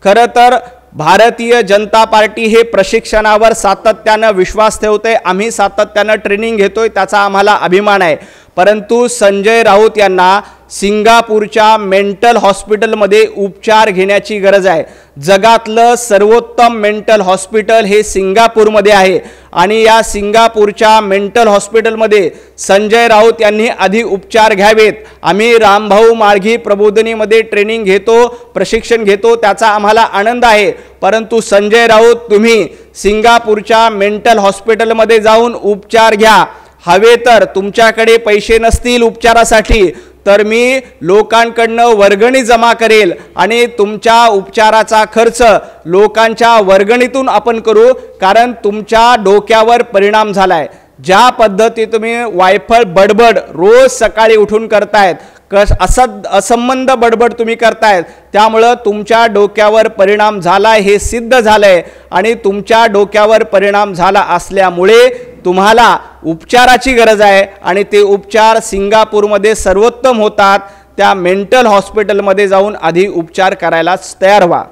खरं तर भारतीय जनता पार्टी हे प्रशिक्षणावर सातत्यानं विश्वास ठेवते। आम्ही सातत्यानं ट्रेनिंग घेतोय, त्याचा आम्हाला अभिमान आहे। परंतु संजय राऊत यांना सिंगापूरच्या मेंटल हॉस्पिटलमध्ये उपचार घेण्याची गरज आहे। जगातलं सर्वोत्तम मेंटल हॉस्पिटल हे सिंगापूरमध्ये आहे आणि या सिंगापूरच्या मेंटल हॉस्पिटलमध्ये संजय राऊत यांनी आधी उपचार घ्यावेत। आम्ही रामभाऊ मार्गी प्रबोधिनीमध्ये ट्रेनिंग घेतो, प्रशिक्षण घेतो, त्याचा आम्हाला आनंद आहे। परंतु संजय राऊत तुम्ही सिंगापूरच्या मेंटल हॉस्पिटलमध्ये जाऊन उपचार घ्या। हवे तर तुमच्याकडे पैसे नसतील उपचारासाठी तर मी लोकांकडनं वर्गणी जमा करेल आणि तुमच्या उपचाराचा खर्च लोकांच्या वर्गणीतून आपण करू, कारण तुमच्या डोक्यावर परिणाम झालाय। ज्या पद्धती तुम्ही वायफळ बडबड रोज सकाळी उठून करतायत, असंबंध बडबड तुम्ही करतायत, त्यामुळे तुमच्या डोक्यावर परिणाम झाला हे सिद्ध झालंय आणि तुमच्या डोक्यावर परिणाम झाला असल्यामुळे तुम्हाला उपचाराची गरज आहे आणि ते उपचार सिंगापूरमध्ये सर्वोत्तम होतात। त्या मेंटल हॉस्पिटलमध्ये जाऊन आधी उपचार करायला तयार व्हा।